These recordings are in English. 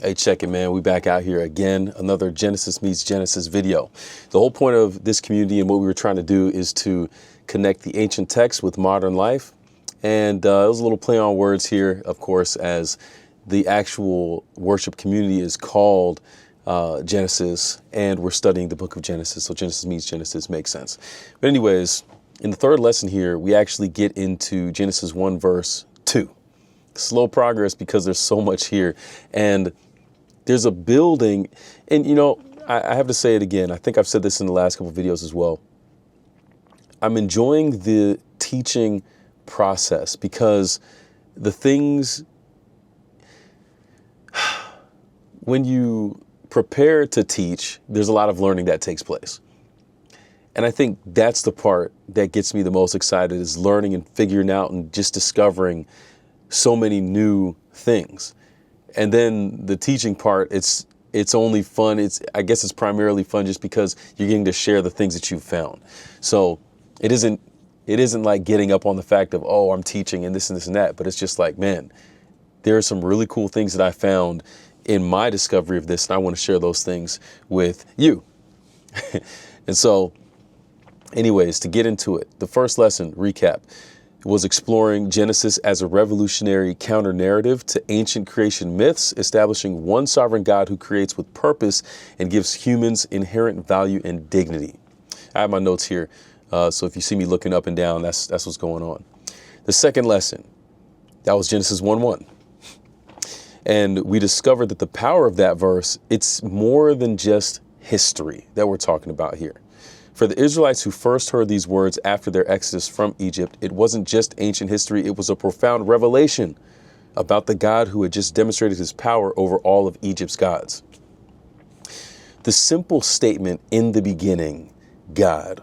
Hey, check it, man. We back out here again. Another Genesis meets Genesis video. The whole point of this community and what we were trying to do is to connect the ancient text with modern life. And it was a little play on words here, of course, as the actual worship community is called Genesis, and we're studying the book of Genesis. So Genesis meets Genesis makes sense. But anyways, in the third lesson here, we actually get into Genesis 1 verse 2. Slow progress because there's so much here. And there's a building, and I have to say it again. I think I've said this in the last couple of videos as well. I'm enjoying the teaching process because the things, when you prepare to teach, there's a lot of learning that takes place. And I think that's the part that gets me the most excited, is learning and figuring out and just discovering so many new things. And then the teaching part, it's only fun. I guess it's primarily fun just because you're getting to share the things that you've found. So it isn't like getting up on the fact of, oh, I'm teaching and this and this and that, but it's just like, man, there are some really cool things that I found in my discovery of this, and I want to share those things with you. And so anyways, to get into it, the first lesson, recap, was exploring Genesis as a revolutionary counter-narrative to ancient creation myths, establishing one sovereign God who creates with purpose and gives humans inherent value and dignity. I have my notes here, so if you see me looking up and down, that's what's going on. The second lesson, that was Genesis 1:1. And we discovered that the power of that verse, it's more than just history that we're talking about here. For the Israelites who first heard these words after their exodus from Egypt, it wasn't just ancient history, it was a profound revelation about the God who had just demonstrated his power over all of Egypt's gods. The simple statement, in the beginning, God,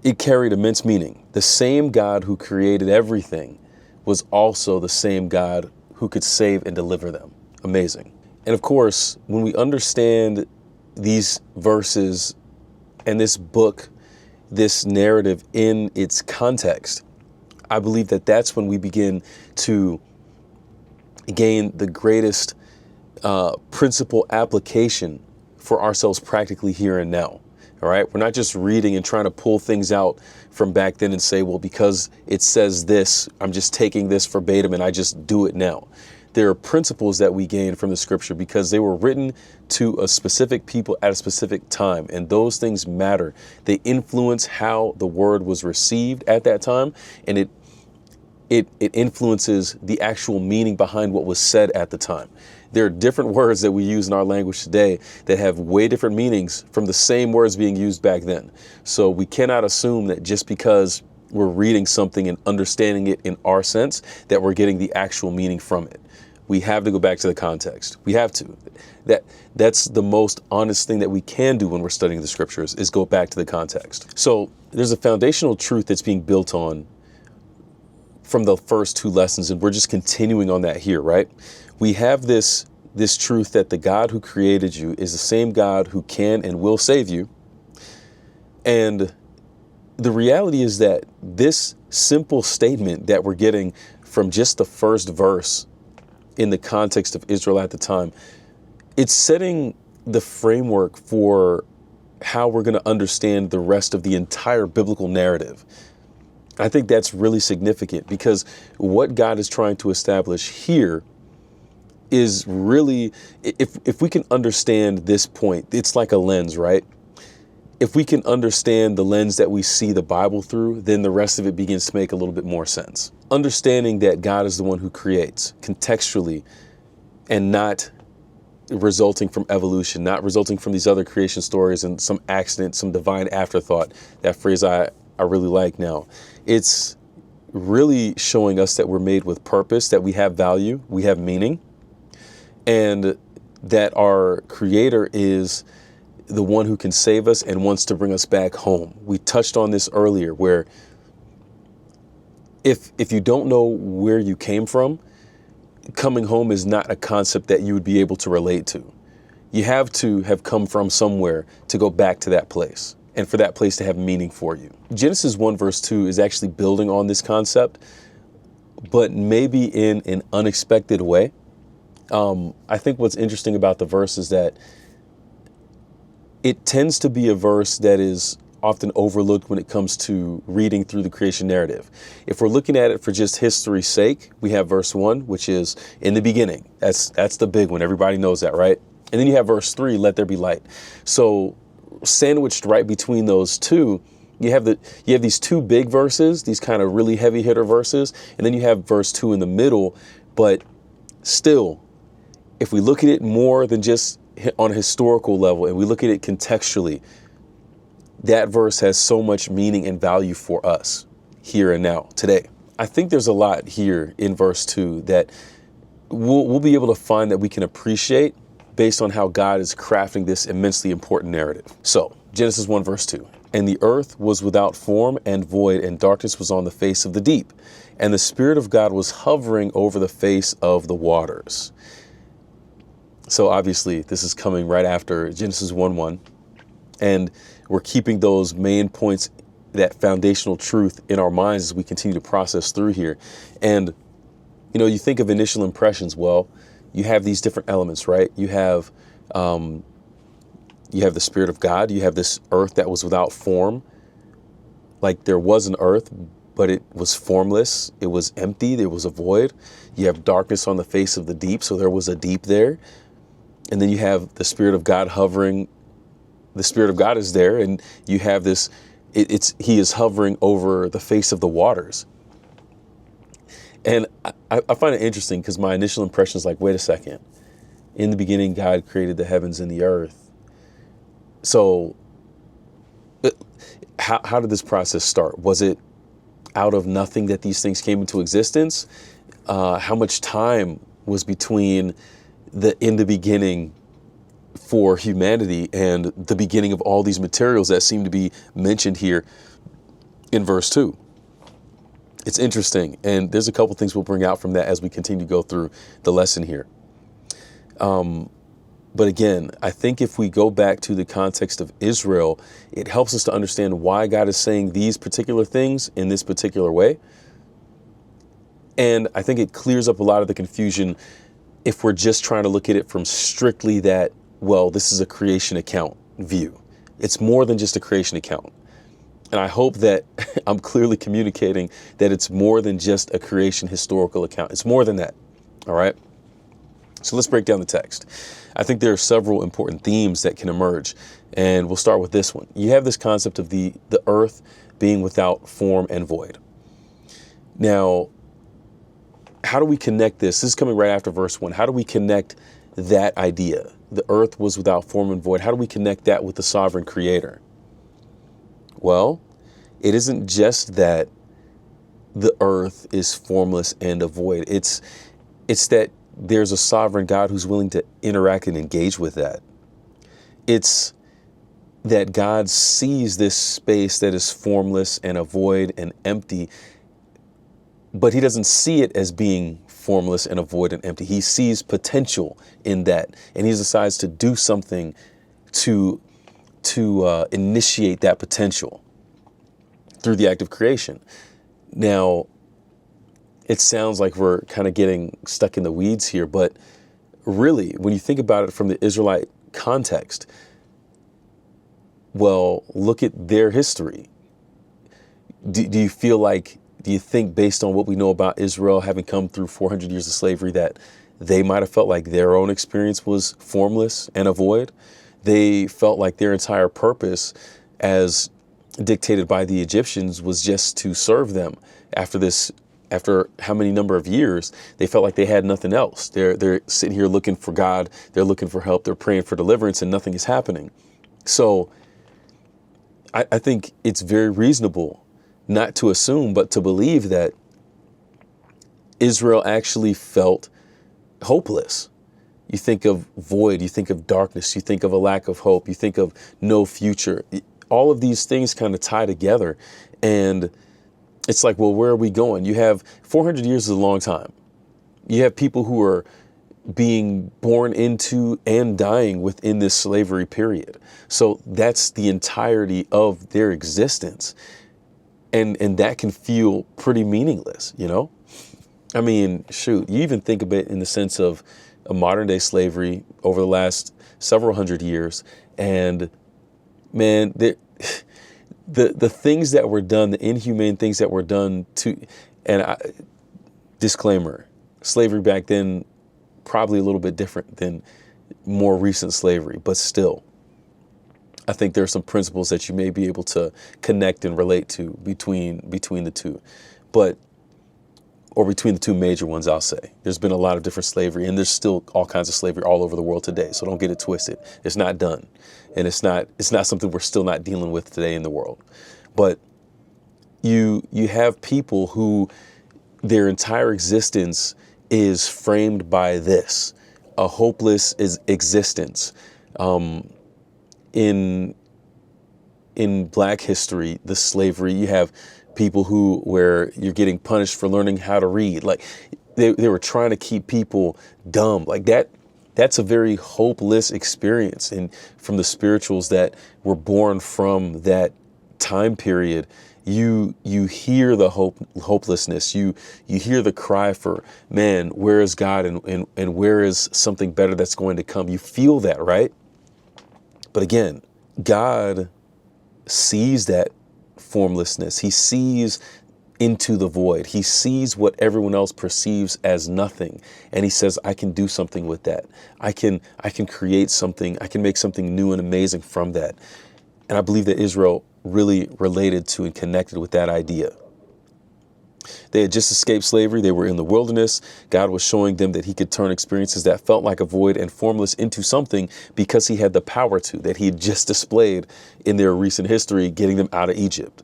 it carried immense meaning. The same God who created everything was also the same God who could save and deliver them. Amazing. And of course, when we understand these verses and this book, this narrative in its context, I believe that that's when we begin to gain the greatest principle application for ourselves practically here and now. All right. We're not just reading and trying to pull things out from back then and say, well, because it says this, I'm just taking this verbatim and I just do it now. There are principles that we gain from the scripture because they were written to a specific people at a specific time. And those things matter. They influence how the word was received at that time. And it influences the actual meaning behind what was said at the time. There are different words that we use in our language today that have way different meanings from the same words being used back then. So we cannot assume that just because we're reading something and understanding it in our sense that we're getting the actual meaning from it. We have to go back to the context. We have to. That's the most honest thing that we can do when we're studying the scriptures, is go back to the context. So there's a foundational truth that's being built on from the first two lessons, and we're just continuing on that here, right? We have this truth that the God who created you is the same God who can and will save you. And the reality is that this simple statement that we're getting from just the first verse in the context of Israel at the time, it's setting the framework for how we're going to understand the rest of the entire biblical narrative. I think that's really significant because what God is trying to establish here is really, if we can understand this point, it's like a lens, right? If we can understand the lens that we see the Bible through, then the rest of it begins to make a little bit more sense. Understanding that God is the one who creates contextually and not resulting from evolution, not resulting from these other creation stories and some accident, some divine afterthought. That phrase I really like now. It's really showing us that we're made with purpose, that we have value, we have meaning, and that our Creator is the one who can save us and wants to bring us back home. We touched on this earlier, where if you don't know where you came from, coming home is not a concept that you would be able to relate to. You have to have come from somewhere to go back to that place, and for that place to have meaning for you. Genesis 1 verse 2 is actually building on this concept, but maybe in an unexpected way. I think what's interesting about the verse is that it tends to be a verse that is often overlooked when it comes to reading through the creation narrative. If we're looking at it for just history's sake, we have verse 1, which is in the beginning. That's the big one. Everybody knows that, right? And then you have verse 3, let there be light. So sandwiched right between those two, you have these two big verses, these kind of really heavy hitter verses, and then you have verse 2 in the middle. But still, if we look at it more than just on a historical level and we look at it contextually, that verse has so much meaning and value for us here and now today. I think there's a lot here in verse 2 that we'll be able to find that we can appreciate based on how God is crafting this immensely important narrative. So Genesis 1 verse 2, and the earth was without form and void, and darkness was on the face of the deep, and the Spirit of God was hovering over the face of the waters. So obviously this is coming right after Genesis 1:1, and we're keeping those main points, that foundational truth in our minds as we continue to process through here. And, you know, you think of initial impressions. Well, you have these different elements, right? You have the Spirit of God. You have this earth that was without form. Like there was an earth, but it was formless. It was empty. There was a void. You have darkness on the face of the deep. So there was a deep there. And then you have the Spirit of God hovering. The Spirit of God is there, and you have this, he is hovering over the face of the waters. And I find it interesting because my initial impression is like, wait a second. In the beginning, God created the heavens and the earth. So how did this process start? Was it out of nothing that these things came into existence? How much time was between in the beginning for humanity and the beginning of all these materials that seem to be mentioned here in verse 2? It's interesting, and there's a couple things we'll bring out from that as we continue to go through the lesson here. But again, I think if we go back to the context of Israel, it helps us to understand why God is saying these particular things in this particular way. And I think it clears up a lot of the confusion if we're just trying to look at it from strictly that, well, this is a creation account view. It's more than just a creation account. And I hope that I'm clearly communicating that it's more than just a creation historical account. It's more than that. All right. So let's break down the text. I think there are several important themes that can emerge, and we'll start with this one. You have this concept of the earth being without form and void. Now, how do we connect this? This is coming right after verse 1. How do we connect that idea? The earth was without form and void. How do we connect that with the sovereign creator? Well, it isn't just that the earth is formless and a void. It's that there's a sovereign God who's willing to interact and engage with that. It's that God sees this space that is formless and a void and empty, but he doesn't see it as being formless and a void and empty. He sees potential in that, and he decides to do something to initiate that potential through the act of creation. Now, it sounds like we're kind of getting stuck in the weeds here, but really, when you think about it from the Israelite context, well, look at their history. Do you think based on what we know about Israel having come through 400 years of slavery that they might have felt like their own experience was formless and a void? They felt like their entire purpose, as dictated by the Egyptians, was just to serve them. After how many number of years, they felt like they had nothing else. They're sitting here looking for God. They're looking for help. They're praying for deliverance, and nothing is happening. So I think it's very reasonable not to assume, but to believe that Israel actually felt hopeless. You think of void, you think of darkness, you think of a lack of hope, you think of no future. All of these things kind of tie together. And it's like, well, where are we going? You have 400 years is a long time. You have people who are being born into and dying within this slavery period. So that's the entirety of their existence. And that can feel pretty meaningless, you know? I mean, shoot, you even think of it in the sense of a modern day slavery over the last several hundred years. And man, the things that were done, the inhumane things that were done to, disclaimer, slavery back then, probably a little bit different than more recent slavery, but still, I think there are some principles that you may be able to connect and relate to between the two, or between the two major ones, I'll say. There's been a lot of different slavery, and there's still all kinds of slavery all over the world today. So don't get it twisted. It's not done, and it's not something we're still not dealing with today in the world. But you have people who their entire existence is framed by this, a hopeless existence. In Black history, the slavery, you have people where you're getting punished for learning how to read. Like they were trying to keep people dumb. Like that's a very hopeless experience. And from the spirituals that were born from that time period, you hear the hopelessness. You hear the cry for, man, where is God and where is something better that's going to come? You feel that, right? But again, God sees that formlessness. He sees into the void. He sees what everyone else perceives as nothing. And he says, I can do something with that. I can create something. I can make something new and amazing from that. And I believe that Israel really related to and connected with that idea. They had just escaped slavery. They were in the wilderness. God was showing them that he could turn experiences that felt like a void and formless into something because he had the power to, that he had just displayed in their recent history, getting them out of Egypt.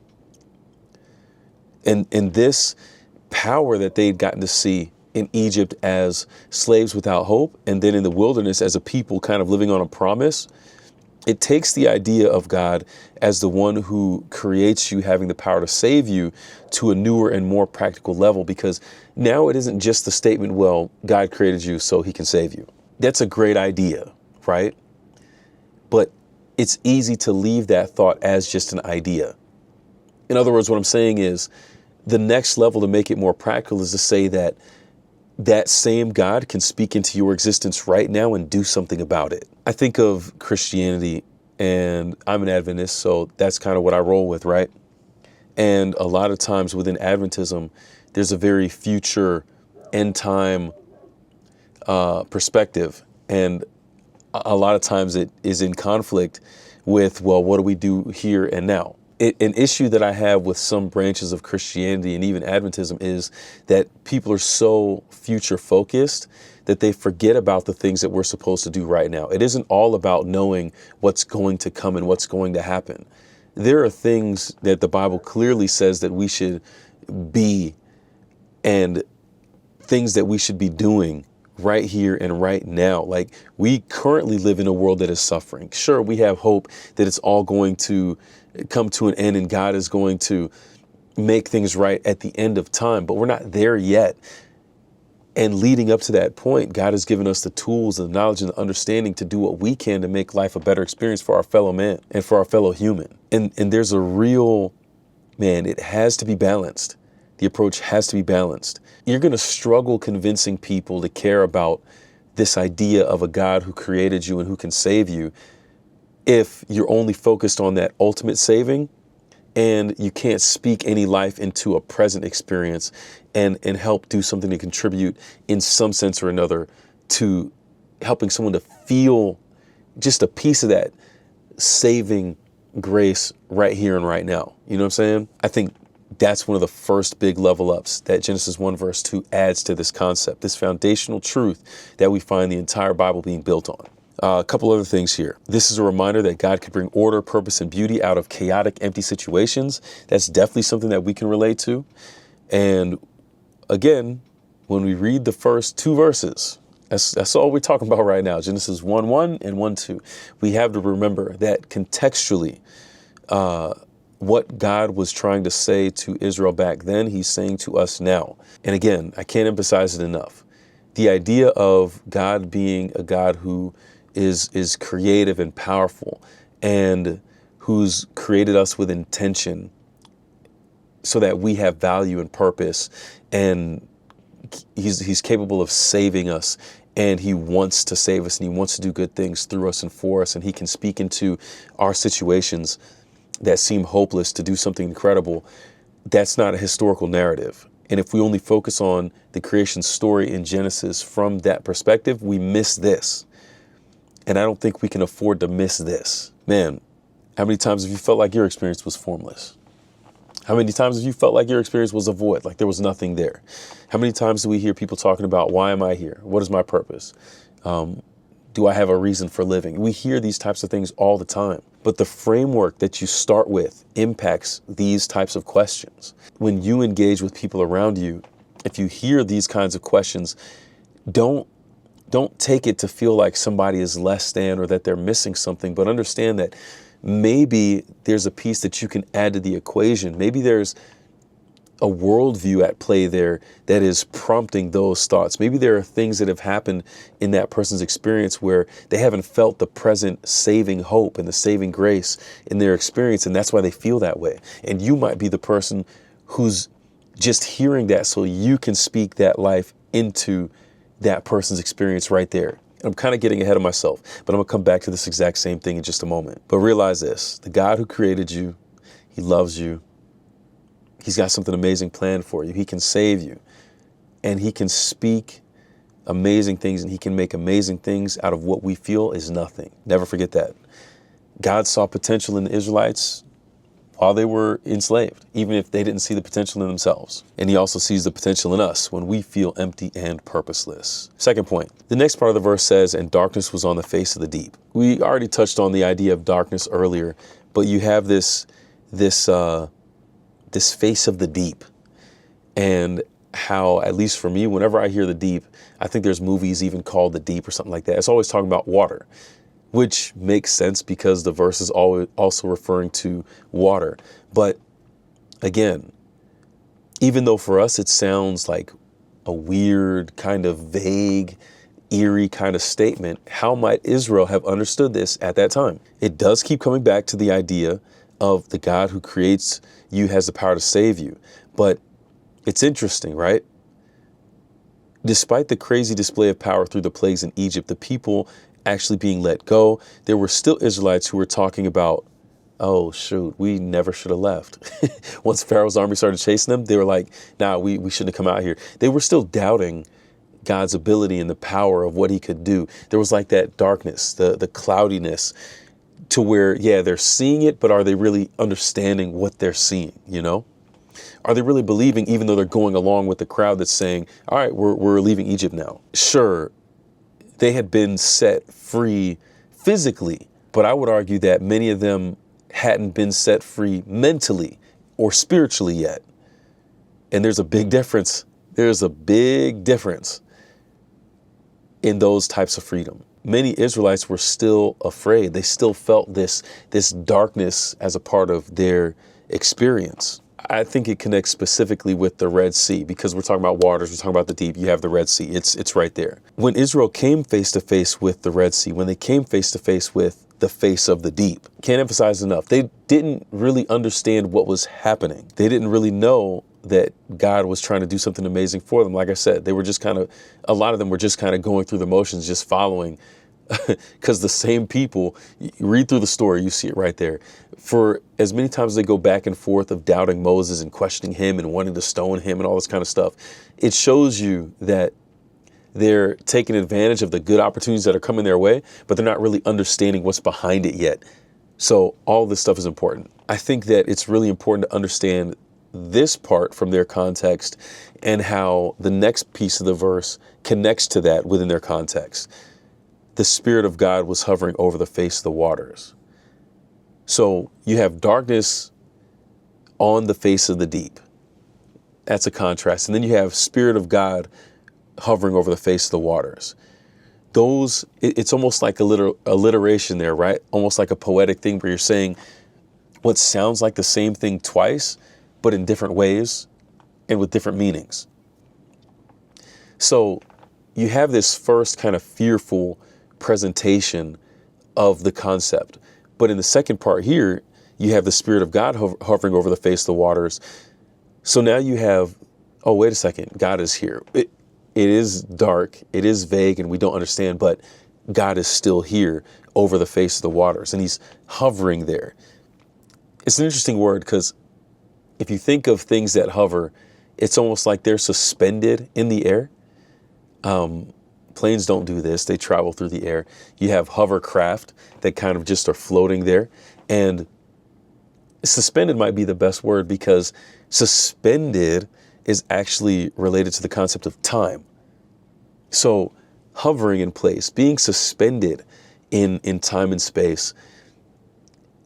And this power that they'd gotten to see in Egypt as slaves without hope, and then in the wilderness as a people kind of living on a promise, it takes the idea of God as the one who creates you, having the power to save you, to a newer and more practical level, because now it isn't just the statement, well, God created you so he can save you. That's a great idea, right? But it's easy to leave that thought as just an idea. In other words, what I'm saying is the next level to make it more practical is to say that that same God can speak into your existence right now and do something about it. I think of Christianity, and I'm an Adventist, so that's kind of what I roll with, right? And a lot of times within Adventism, there's a very future end time perspective. And a lot of times it is in conflict with, well, what do we do here and now? An issue that I have with some branches of Christianity and even Adventism is that people are so future focused that they forget about the things that we're supposed to do right now. It isn't all about knowing what's going to come and what's going to happen. There are things that the Bible clearly says that we should be, and things that we should be doing right here and right now. Like, we currently live in a world that is suffering. Sure, we have hope that it's all going to come to an end and God is going to make things right at the end of time, but we're not there yet. And leading up to that point, God has given us the tools and the knowledge and the understanding to do what we can to make life a better experience for our fellow man and for our fellow human. And there's a real, man, it has to be balanced. The approach has to be balanced. You're going to struggle convincing people to care about this idea of a God who created you and who can save you if you're only focused on that ultimate saving, and you can't speak any life into a present experience and help do something to contribute in some sense or another to helping someone to feel just a piece of that saving grace right here and right now. You know what I'm saying? I think that's one of the first big level ups that Genesis 1 verse 2 adds to this concept, this foundational truth that we find the entire Bible being built on. A couple other things here. This is a reminder that God could bring order, purpose, and beauty out of chaotic, empty situations. That's definitely something that we can relate to. And again, when we read the first two verses, that's all we're talking about right now, Genesis 1:1 and 1:2. We have to remember that contextually, what God was trying to say to Israel back then, he's saying to us now. And again, I can't emphasize it enough. The idea of God being a God who is creative and powerful, and who's created us with intention so that we have value and purpose, and he's capable of saving us And he wants to save us, and he wants to do good things through us and for us. And he can speak into our situations that seem hopeless to do something incredible. That's not a historical narrative. And if we only focus on the creation story in Genesis from that perspective, we miss this. And I don't think we can afford to miss this. Man, how many times have you felt like your experience was formless? How many times have you felt like your experience was a void, like there was nothing there? How many times do we hear people talking about, why am I here? What is my purpose? Do I have a reason for living? We hear these types of things all the time. But the framework that you start with impacts these types of questions. When you engage with people around you, if you hear these kinds of questions, don't take it to feel like somebody is less than or that they're missing something, but understand that maybe there's a piece that you can add to the equation. Maybe there's a worldview at play there that is prompting those thoughts. Maybe there are things that have happened in that person's experience where they haven't felt the present saving hope and the saving grace in their experience, and that's why they feel that way. And you might be the person who's just hearing that so you can speak that life into that person's experience right there. I'm kind of getting ahead of myself, but I'm going to come back to this exact same thing in just a moment. But realize this, the God who created you, he loves you. He's got something amazing planned for you. He can save you, and he can speak amazing things, and he can make amazing things out of what we feel is nothing. Never forget that. God saw potential in the Israelites while they were enslaved, even if they didn't see the potential in themselves. And he also sees the potential in us when we feel empty and purposeless. Second point, the next part of the verse says, and darkness was on the face of the deep. We already touched on the idea of darkness earlier, but you have this face of the deep, and how, at least for me, whenever I hear the deep, I think there's movies even called The Deep or something like that. It's always talking about water, which makes sense because the verse is always also referring to water. But again, even though for us it sounds like a weird, kind of vague, eerie kind of statement, how might Israel have understood this at that time? It does keep coming back to the idea of the God who creates you has the power to save you. But it's interesting, right? Despite the crazy display of power through the plagues in Egypt, the people actually being let go, there were still Israelites who were talking about, oh, shoot, we never should have left. Once Pharaoh's army started chasing them, they were like, nah, we shouldn't have come out here. They were still doubting God's ability and the power of what he could do. There was like that darkness, the cloudiness, to where, yeah, they're seeing it, but are they really understanding what they're seeing, you know? Are they really believing, even though they're going along with the crowd that's saying, all right, we're leaving Egypt now? Sure, they had been set free physically, but I would argue that many of them hadn't been set free mentally or spiritually yet. And there's a big difference. There's a big difference in those types of freedom. Many Israelites were still afraid. They still felt this darkness as a part of their experience. I think it connects specifically with the Red Sea, because we're talking about waters, we're talking about the deep. You have the Red Sea. It's right there. When Israel came face to face with the Red Sea, when they came face to face with the face of the deep, can't emphasize enough, they didn't really understand what was happening. They didn't really know that God was trying to do something amazing for them. Like I said, they were just a lot of them were just kind of going through the motions, just following, because the same people, you read through the story, you see it right there. For as many times as they go back and forth of doubting Moses and questioning him and wanting to stone him and all this kind of stuff, it shows you that they're taking advantage of the good opportunities that are coming their way, but they're not really understanding what's behind it yet. So all this stuff is important. I think that it's really important to understand this part from their context and how the next piece of the verse connects to that within their context. The Spirit of God was hovering over the face of the waters. So you have darkness on the face of the deep. That's a contrast. And then you have Spirit of God hovering over the face of the waters. It's almost like alliteration there, right? Almost like a poetic thing where you're saying what sounds like the same thing twice, but in different ways and with different meanings. So you have this first kind of fearful presentation of the concept. But in the second part here, you have the Spirit of God hovering over the face of the waters. So now you have, oh, wait a second, God is here. it is dark, it is vague, and we don't understand, but God is still here over the face of the waters, and he's hovering there. It's an interesting word because if you think of things that hover, it's almost like they're suspended in the air. Planes don't do this. They travel through the air. You have hovercraft that kind of just are floating there. And suspended might be the best word because suspended is actually related to the concept of time. So hovering in place, being suspended in time and space,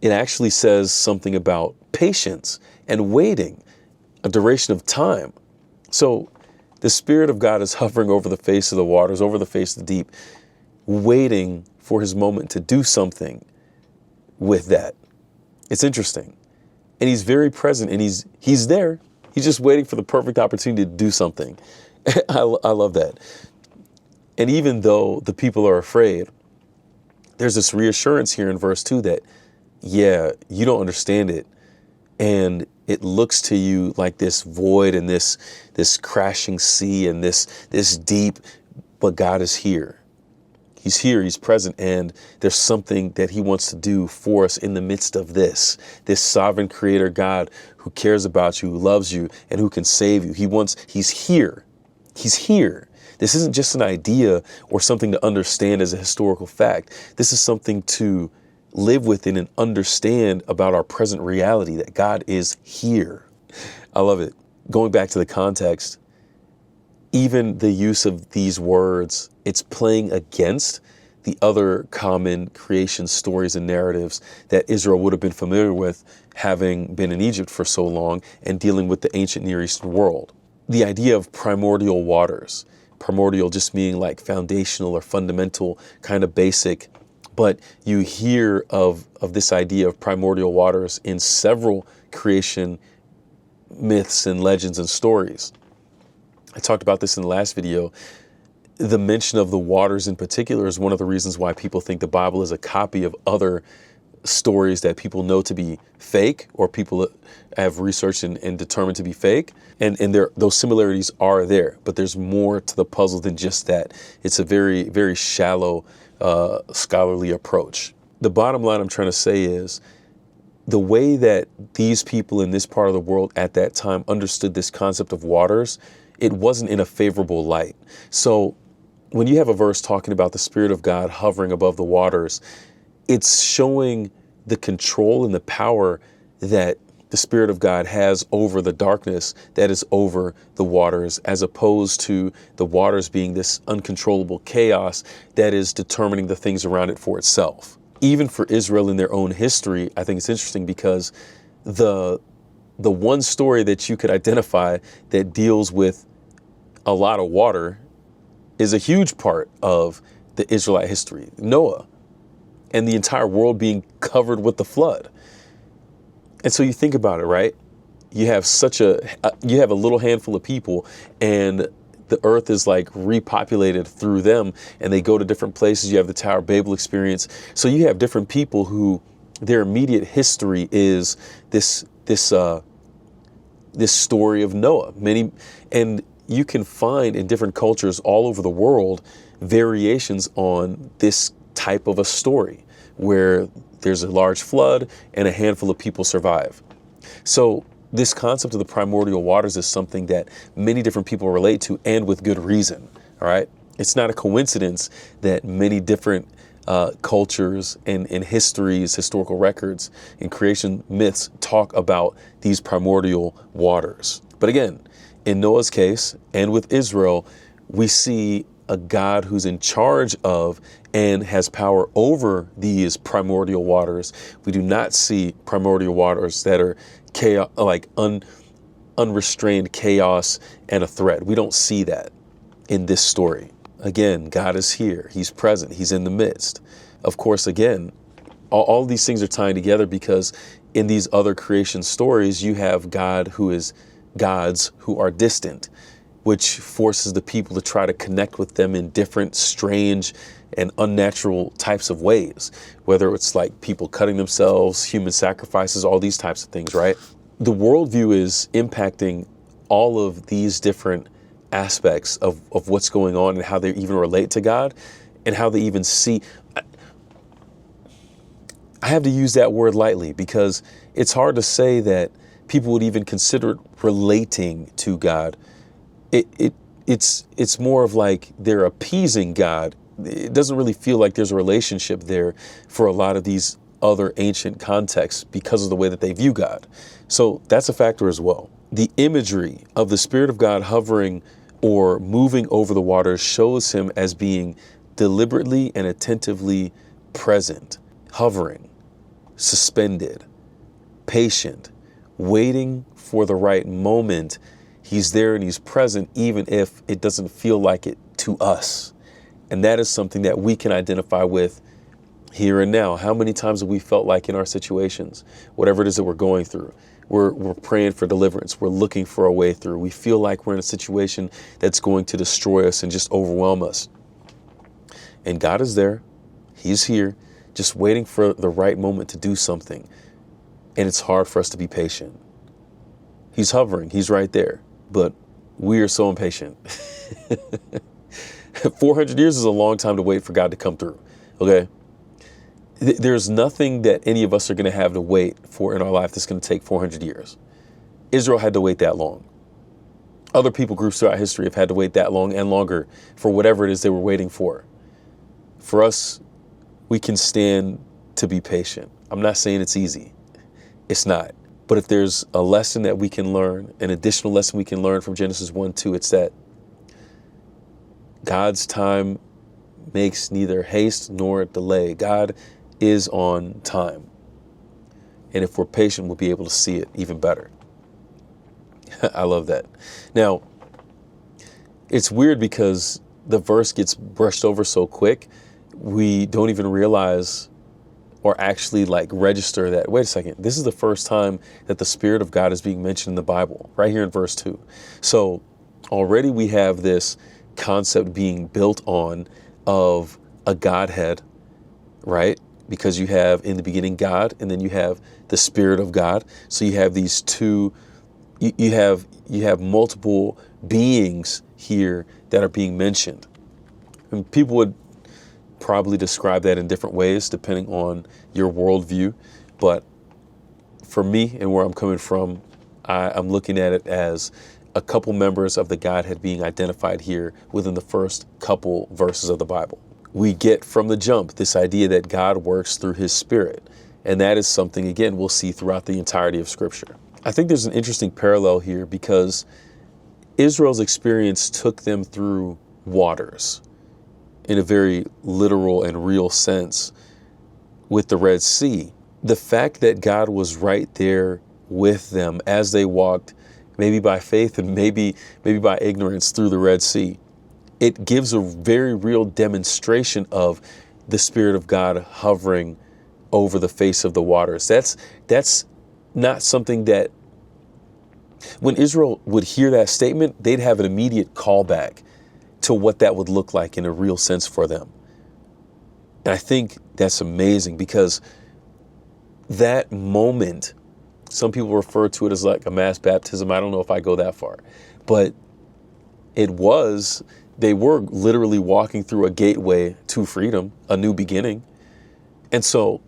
it actually says something about patience and waiting, a duration of time. So the Spirit of God is hovering over the face of the waters, over the face of the deep, waiting for his moment to do something with that. It's interesting. And he's very present, and he's there. He's just waiting for the perfect opportunity to do something. I love that. And even though the people are afraid, there's this reassurance here in verse 2 that, yeah, you don't understand it. And it looks to you like this void and this crashing sea and this deep, but God is here. He's here, he's present, and there's something that he wants to do for us in the midst of this sovereign creator God who cares about you, who loves you, and who can save you. He's here. He's here. This isn't just an idea or something to understand as a historical fact. This is something to live within and understand about our present reality, that God is here. I love it. Going back to the context, even the use of these words, it's playing against the other common creation stories and narratives that Israel would have been familiar with, having been in Egypt for so long and dealing with the ancient Near Eastern world. The idea of primordial waters, primordial just meaning like foundational or fundamental, kind of basic, but you hear of this idea of primordial waters in several creation myths and legends and stories. I talked about this in the last video. The mention of the waters in particular is one of the reasons why people think the Bible is a copy of other stories that people know to be fake, or people have researched and determined to be fake. And those similarities are there, but there's more to the puzzle than just that. It's a very, very shallow scholarly approach. The bottom line I'm trying to say is the way that these people in this part of the world at that time understood this concept of waters, it wasn't in a favorable light. So when you have a verse talking about the Spirit of God hovering above the waters, it's showing the control and the power that the Spirit of God has over the darkness that is over the waters, as opposed to the waters being this uncontrollable chaos that is determining the things around it for itself. Even for Israel in their own history, I think it's interesting because the one story that you could identify that deals with a lot of water is a huge part of the Israelite history, Noah, and the entire world being covered with the flood. And so you think about it, right? You have you have a little handful of people, and the earth is like repopulated through them, and they go to different places. You have the Tower of Babel experience. So you have different people who their immediate history is this story of Noah. And you can find in different cultures all over the world variations on this type of a story where there's a large flood and a handful of people survive. So this concept of the primordial waters is something that many different people relate to, and with good reason. All right. It's not a coincidence that many different cultures and histories, historical records, and creation myths talk about these primordial waters. But again, in Noah's case and with Israel, we see a God who's in charge of and has power over these primordial waters. We do not see primordial waters that are chaos, like unrestrained chaos and a threat. We don't see that in this story. Again, God is here. He's present. He's in the midst. Of course, again, all these things are tying together because in these other creation stories, you have God who is gods who are distant, which forces the people to try to connect with them in different, strange, and unnatural types of ways, whether it's like people cutting themselves, human sacrifices, all these types of things, right? The worldview is impacting all of these different aspects of what's going on and how they even relate to God and how they even see. I have to use that word lightly because it's hard to say that people would even consider it relating to God. It's more of like they're appeasing God. It doesn't really feel like there's a relationship there for a lot of these other ancient contexts because of the way that they view God. So that's a factor as well. The imagery of the Spirit of God hovering or moving over the waters shows him as being deliberately and attentively present, hovering, suspended, patient, waiting for the right moment. He's there and he's present, even if it doesn't feel like it to us. And that is something that we can identify with here and now. How many times have we felt like in our situations, whatever it is that we're going through, we're praying for deliverance, we're looking for a way through. We feel like we're in a situation that's going to destroy us and just overwhelm us. And God is there. He's here, just waiting for the right moment to do something. And it's hard for us to be patient. He's hovering. He's right there. But we are so impatient. 400 years is a long time to wait for God to come through. Okay? There's nothing that any of us are going to have to wait for in our life that's going to take 400 years. Israel had to wait that long. Other people groups throughout history have had to wait that long and longer for whatever it is they were waiting for. For us, we can stand to be patient. I'm not saying it's easy. It's not. But if there's a lesson that we can learn, an additional lesson we can learn from Genesis 1-2, it's that God's time makes neither haste nor delay. God is on time. And if we're patient, we'll be able to see it even better. I love that. Now, it's weird because the verse gets brushed over so quick, we don't even realize or actually like register that, wait a second, this is the first time that the Spirit of God is being mentioned in the Bible, right here in verse 2. So already we have this concept being built on of a Godhead, right? Because you have in the beginning God, and then you have the Spirit of God. So you have these two, you have multiple beings here that are being mentioned. And people would probably describe that in different ways depending on your worldview. But for me and where I'm coming from, I'm looking at it as a couple members of the Godhead being identified here within the first couple verses of the Bible. We get from the jump this idea that God works through his Spirit. And that is something, again, we'll see throughout the entirety of Scripture. I think there's an interesting parallel here because Israel's experience took them through waters in a very literal and real sense with the Red Sea. The fact that God was right there with them as they walked, maybe by faith and maybe by ignorance through the Red Sea, it gives a very real demonstration of the Spirit of God hovering over the face of the waters. That's not something that, when Israel would hear that statement, they'd have an immediate callback to what that would look like in a real sense for them. And I think that's amazing because that moment, some people refer to it as like a mass baptism. I don't know if I go that far, but they were literally walking through a gateway to freedom, a new beginning. And so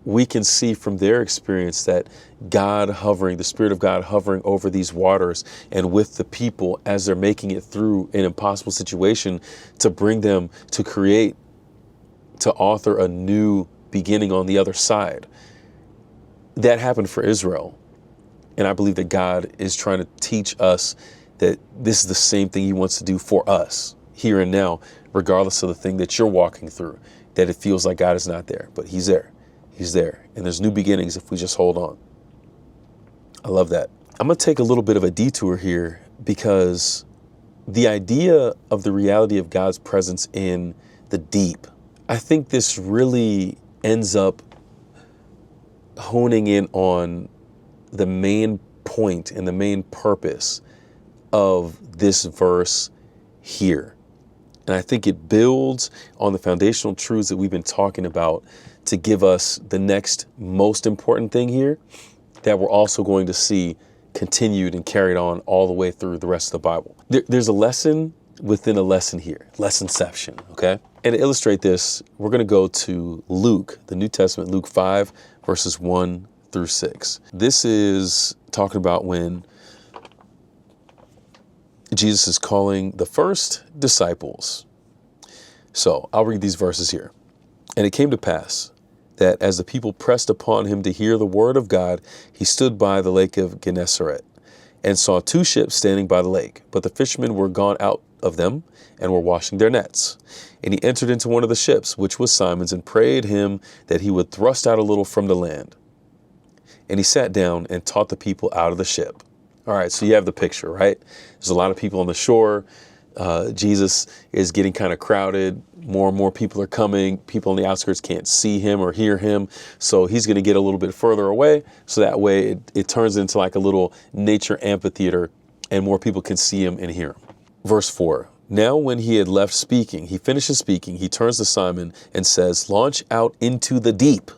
we can see from their experience that God hovering, the Spirit of God hovering over these waters and with the people as they're making it through an impossible situation to bring them to create, to author a new beginning on the other side. That happened for Israel. And I believe that God is trying to teach us that this is the same thing he wants to do for us here and now, regardless of the thing that you're walking through, that it feels like God is not there, but he's there. He's there. And there's new beginnings if we just hold on. I love that. I'm going to take a little bit of a detour here because the idea of the reality of God's presence in the deep, I think this really ends up honing in on the main point and the main purpose of this verse here. And I think it builds on the foundational truths that we've been talking about to give us the next most important thing here that we're also going to see continued and carried on all the way through the rest of the Bible. There's a lesson within a lesson here, lessonception, okay? And to illustrate this, we're going to go to Luke, the New Testament, Luke 5, verses 1 through 6. This is talking about when Jesus is calling the first disciples. So I'll read these verses here. And it came to pass that as the people pressed upon him to hear the word of God, he stood by the lake of Gennesaret and saw two ships standing by the lake. But the fishermen were gone out of them and were washing their nets. And he entered into one of the ships, which was Simon's, and prayed him that he would thrust out a little from the land. And he sat down and taught the people out of the ship. All right, so you have the picture, right? There's a lot of people on the shore. Jesus is getting kind of crowded. More and more people are coming. People on the outskirts can't see him or hear him. So he's going to get a little bit further away. So that way it turns into like a little nature amphitheater and more people can see him and hear him. Verse 4. Now when he had left speaking, he finishes speaking, he turns to Simon and says, launch out into the deep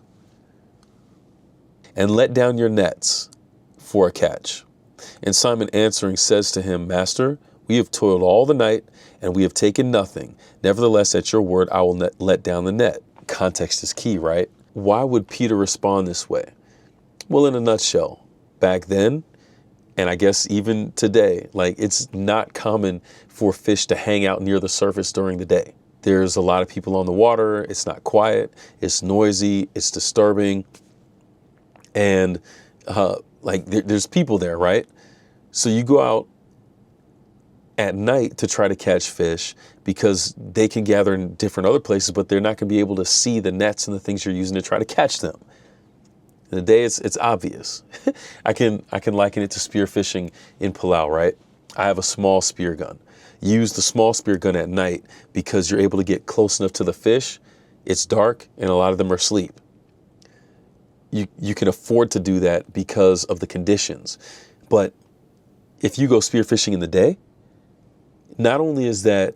and let down your nets for a catch. And Simon answering says to him, Master, we have toiled all the night and we have taken nothing. Nevertheless, at your word, I will let down the net. Context is key, right? Why would Peter respond this way? Well, in a nutshell, back then, and I guess even today, like it's not common for fish to hang out near the surface during the day. There's a lot of people on the water. It's not quiet. It's noisy. It's disturbing. And there's people there, right? So you go out at night to try to catch fish because they can gather in different other places, but they're not going to be able to see the nets and the things you're using to try to catch them. In the day, it's obvious. I can liken it to spear fishing in Palau, right? I have a small spear gun. Use the small spear gun at night because you're able to get close enough to the fish. It's dark and a lot of them are asleep. You can afford to do that because of the conditions. But if you go spear fishing in the day, not only is that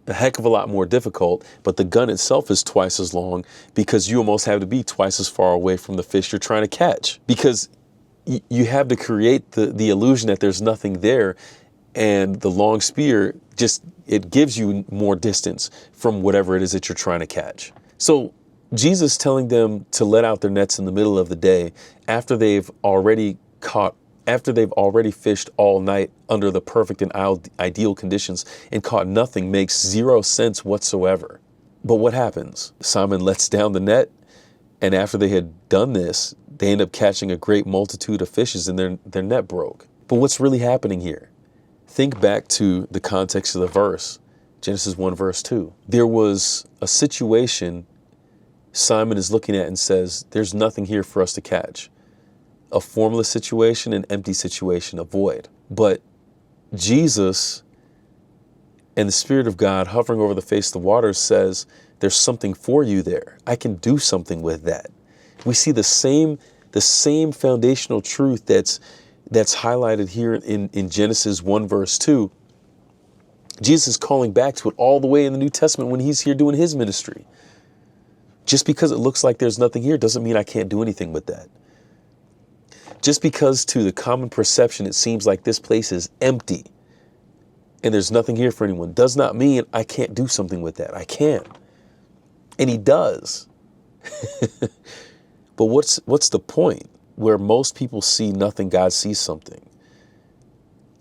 a heck of a lot more difficult, but the gun itself is twice as long because you almost have to be twice as far away from the fish you're trying to catch, because you have to create the illusion that there's nothing there. And the long spear it gives you more distance from whatever it is that you're trying to catch. So Jesus telling them to let out their nets in the middle of the day after they've already fished all night under the perfect and ideal conditions and caught nothing makes zero sense whatsoever. But what happens? Simon lets down the net, and after they had done this, they end up catching a great multitude of fishes and their net broke. But what's really happening here? Think back to the context of the verse, Genesis 1 verse 2. There was a situation Simon is looking at and says, there's nothing here for us to catch. A formless situation, an empty situation, a void. But Jesus and the Spirit of God hovering over the face of the waters says, there's something for you there. I can do something with that. We see the same foundational truth that's highlighted here in Genesis 1 verse 2. Jesus is calling back to it all the way in the New Testament when he's here doing his ministry. Just because it looks like there's nothing here doesn't mean I can't do anything with that. Just because to the common perception it seems like this place is empty and there's nothing here for anyone does not mean I can't do something with that. I can. And he does. But what's the point? Where most people see nothing, God sees something.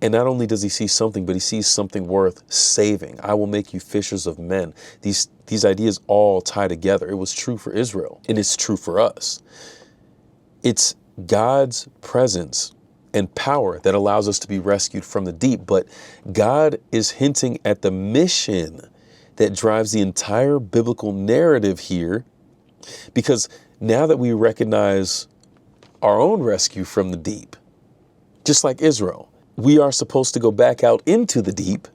And not only does he see something, but he sees something worth saving. I will make you fishers of men. These ideas all tie together. It was true for Israel, and it's true for us. It's God's presence and power that allows us to be rescued from the deep. But God is hinting at the mission that drives the entire biblical narrative here, because now that we recognize our own rescue from the deep, just like Israel, we are supposed to go back out into the deep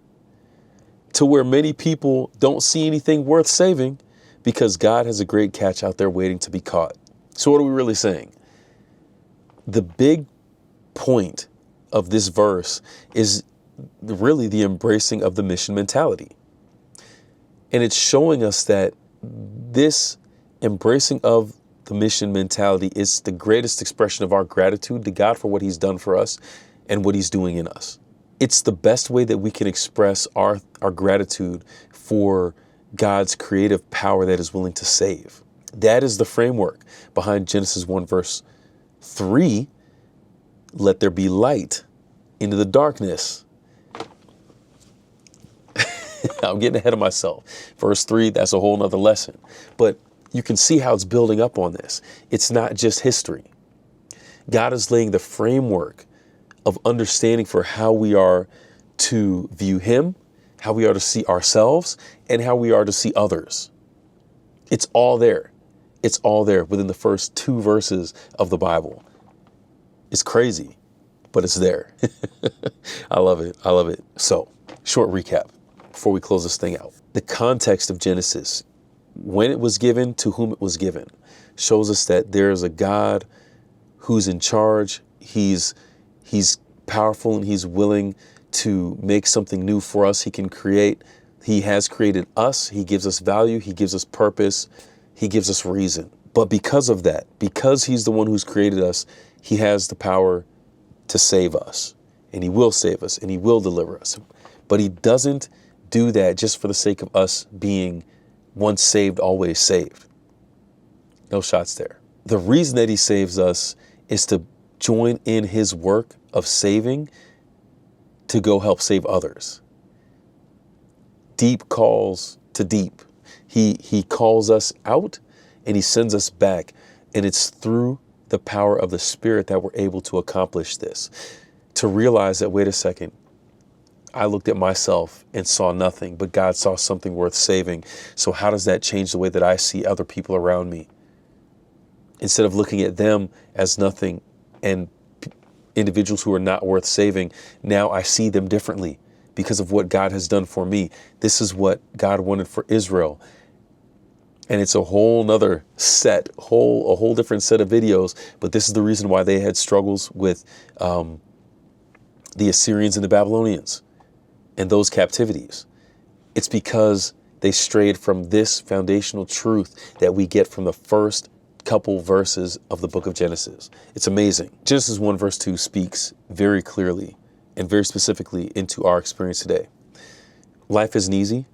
to where many people don't see anything worth saving because God has a great catch out there waiting to be caught. So what are we really saying? The big point of this verse is really the embracing of the mission mentality. And it's showing us that this embracing of the mission mentality is the greatest expression of our gratitude to God for what he's done for us and what he's doing in us. It's the best way that we can express our gratitude for God's creative power that is willing to save. That is the framework behind Genesis 1 verse 3. Let there be light into the darkness. I'm getting ahead of myself. Verse 3, that's a whole nother lesson. But you can see how it's building up on this. It's not just history. God is laying the framework of understanding for how we are to view him, how we are to see ourselves, and how we are to see others. It's all there. It's all there within the first 2 verses of the Bible. It's crazy, but it's there. I love it. I love it. So, short recap before we close this thing out. The context of Genesis, when it was given, to whom it was given, shows us that there is a God who's in charge. He's powerful and he's willing to make something new for us. He can create. He has created us. He gives us value. He gives us purpose. He gives us reason. But because of that, because he's the one who's created us, he has the power to save us, and he will save us, and he will deliver us. But he doesn't do that just for the sake of us being once saved, always saved. No shots there. The reason that he saves us is to join in his work of saving to go help save others. Deep calls to deep. He calls us out and he sends us back. And it's through the power of the Spirit that we're able to accomplish this. To realize that, wait a second, I looked at myself and saw nothing, but God saw something worth saving. So how does that change the way that I see other people around me? Instead of looking at them as nothing and individuals who are not worth saving, now I see them differently because of what God has done for me. This is what God wanted for Israel. And it's a whole nother set, a whole different set of videos. But this is the reason why they had struggles with the Assyrians and the Babylonians and those captivities. It's because they strayed from this foundational truth that we get from the first couple verses of the book of Genesis. It's amazing. Genesis 1 verse 2 speaks very clearly and very specifically into our experience today. Life isn't easy.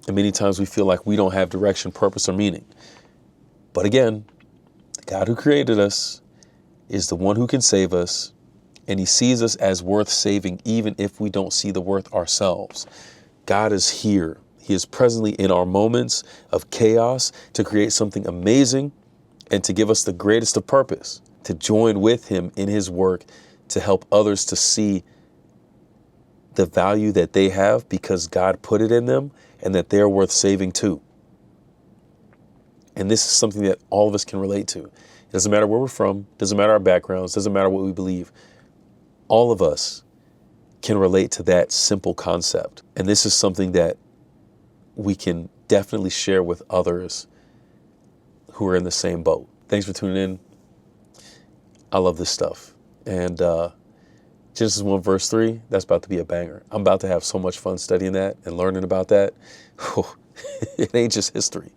And many times we feel like we don't have direction, purpose, or meaning. But again, the God who created us is the one who can save us. And he sees us as worth saving, even if we don't see the worth ourselves. God is here. He is presently in our moments of chaos to create something amazing and to give us the greatest of purpose, to join with him in his work, to help others to see the value that they have because God put it in them and that they're worth saving too. And this is something that all of us can relate to. It doesn't matter where we're from, doesn't matter our backgrounds, doesn't matter what we believe. All of us can relate to that simple concept. And this is something that we can definitely share with others who are in the same boat. Thanks for tuning in. I love this stuff. And Genesis 1 verse 3, that's about to be a banger. I'm about to have so much fun studying that and learning about that. It ain't just history.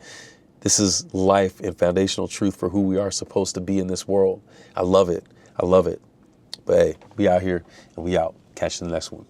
This is life and foundational truth for who we are supposed to be in this world. I love it. I love it. But hey, we out here and we out. Catch you in the next one.